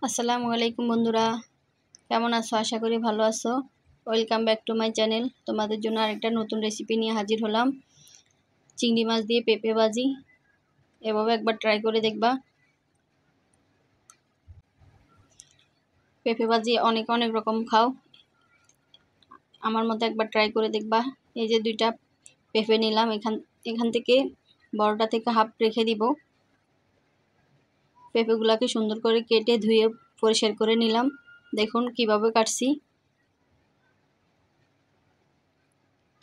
আসসালামু আলাইকুম বন্ধুরা, কেমন আছো? আশা করি ভালো আছো। Welcome back to my channel. তোমাদের জন্য আরেকটা নতুন রেসিপি নিয়ে হাজির হলাম। চিংড়ি মাছ দিয়ে পেঁপে ভাজি। এভাবে একবার ট্রাই করে দেখবা। পেঁপে ভাজি অনেক অনেক রকম খাও, আমার মতো একবার ট্রাই করে দেখবা। এই যে দুইটা পেঁপে নিলাম, এখান থেকে বড়টা থেকে হাফ রেখে দিব। পেঁপেগুলোকে সুন্দর করে কেটে ধুয়ে পরিষ্কার করে নিলাম। দেখুন কিভাবে কাটছি,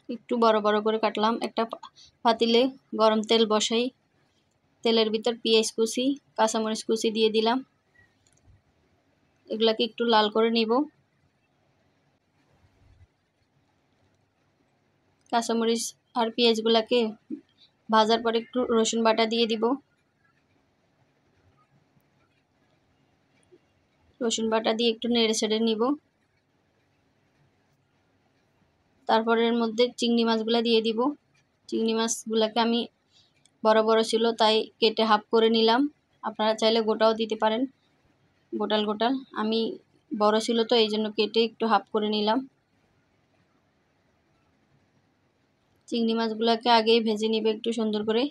একটু বড় বড় করে কাটলাম। একটা পাতিলে গরম তেল বসাই, তেলের ভিতর পেঁয়াজ কুচি, কাঁচামরিচ কুচি দিয়ে দিলাম। এগুলাকে একটু লাল করে নিব। কাঁচামরিচ আর পেঁয়াজগুলাকে ভাজার পর একটু রসুন বাটা দিয়ে দিব। রসুন বাটা দিয়ে একটু নেড়ে ছেড়ে নিব। তারপর এর মধ্যে চিংড়ি মাছগুলা দিয়ে দিব। চিংড়ি মাছগুলাকে আমি বড় বড় ছিল তাই কেটে হাফ করে নিলাম। আপনারা চাইলে গোটাও দিতে পারেন, গোটাল গোটাল। আমি বড় ছিল তো এই জন্য কেটে একটু হাফ করে নিলাম। চিংড়ি মাছগুলাকে আগেই ভেজে নিবে একটু সুন্দর করে।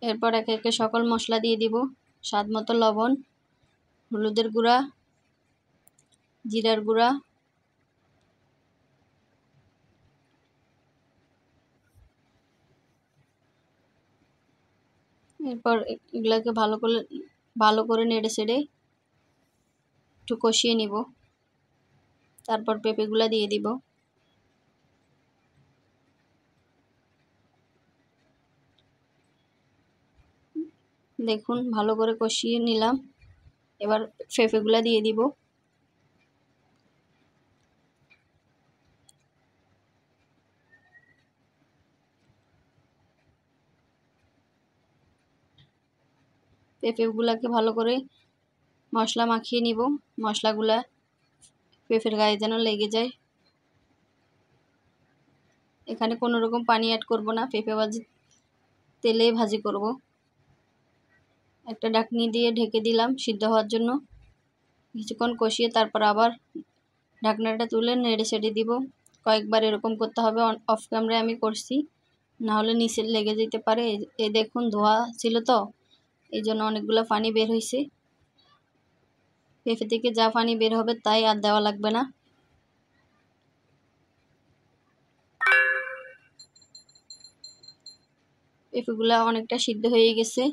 এরপর একে একে সকল মশলা দিয়ে দিব। স্বাদ মতো লবণ, হলুদের গুঁড়া, জিরার গুঁড়া, এরপর এগুলাকে ভালো করে নেড়ে ছেড়ে একটু কষিয়ে নিব। তারপর পেঁপেগুলা দিয়ে দিব। দেখুন ভালো করে কষিয়ে নিলাম। এবার পেঁপেগুলা দিয়ে দিব। পেঁপেগুলাকে ভালো করে মশলা মাখিয়ে নিব। মশলাগুলা পেঁপের গায়ে যেন লেগে যায়। এখানে কোনো রকম পানি অ্যাড করব না, পেঁপে ভাজি তেলে ভাজি করব। একটা ঢাকনি দিয়ে ঢেকে দিলাম সিদ্ধ হওয়ার জন্য। কিছুক্ষণ কষিয়ে তারপর আবার ঢাকনাটা তুলে নেড়ে ছেড়ে দিব। কয়েকবার এরকম করতে হবে। অফ ক্যামেরায় আমি করছি, না হলে নিচে লেগে যেতে পারে। এই দেখুন ধোয়া ছিল তো এই জন্য অনেকগুলো পানি বের হয়েছে। পেঁপে থেকে যা পানি বের হবে তাই আর দেওয়া লাগবে না। পেঁপেগুলা অনেকটা সিদ্ধ হয়ে গেছে।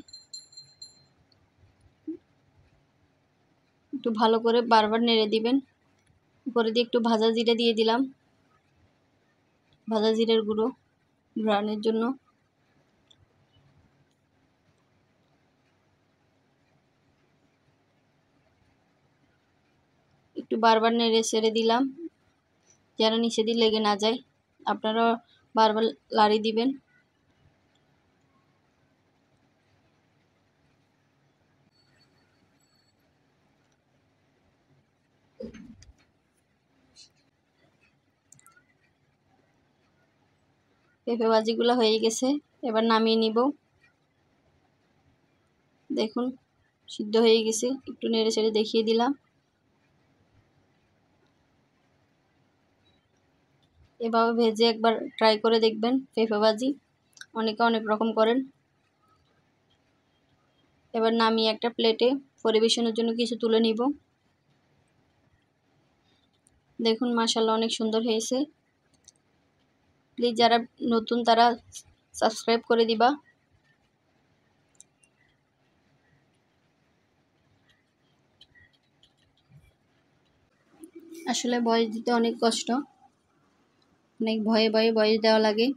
একটু ভালো করে বারবার নেড়ে দিবেন। উপরে দিয়ে একটু ভাজা জিরে দিয়ে দিলাম, ভাজা জিরের গুঁড়ো ঘ্রাণের জন্য। একটু বারবার নেড়ে ছেড়ে দিলাম যেন নিচে দিয়ে লেগে না যায়। আপনারা বারবার লাড়ি দিবেন। পেঁপে ভাজিগুলো হয়ে গেছে, এবার নামিয়ে নিব। দেখুন সিদ্ধ হয়ে গেছে, একটু নেড়ে ছেড়ে দেখিয়ে দিলাম। এভাবে ভেজে একবার ট্রাই করে দেখবেন পেঁপে ভাজি। অনেকে অনেক রকম করেন। এবার নামিয়ে একটা প্লেটে পরিবেশনের জন্য কিছু তুলে নিব। দেখুন মাশাআল্লাহ অনেক সুন্দর হয়েছে। প্লিজ যারা নতুন তারা সাবস্ক্রাইব করে দিবা। আসলে ভয়েস দিতে অনেক কষ্ট, অনেক ভয়ে ভয়ে ভয়েস দেওয়া লাগে।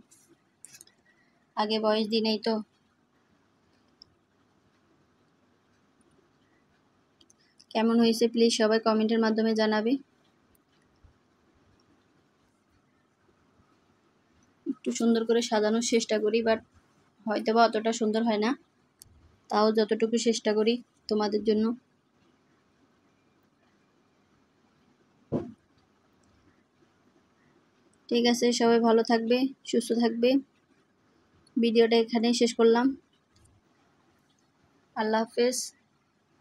আগে ভয়েস দিই নাই তো। কেমন হয়েছে প্লিজ সবাই কমেন্টের মাধ্যমে জানাবে। একটু সুন্দর করে সাজানোর চেষ্টা করি, বাট হয়তো বা অতটা সুন্দর হয় না, তাও যতটুকু চেষ্টা করি তোমাদের জন্য। ঠিক আছে, সবাই ভালো থাকবে, সুস্থ থাকবে। ভিডিওটা এখানেই শেষ করলাম। আল্লাহ হাফেজ।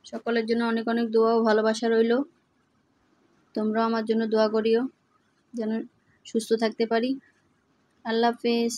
সকলের জন্য অনেক অনেক দোয়া ও ভালোবাসা রইল। তোমরাও আমার জন্য দোয়া করিও যেন সুস্থ থাকতে পারি। আল্লাহ হাফেজ।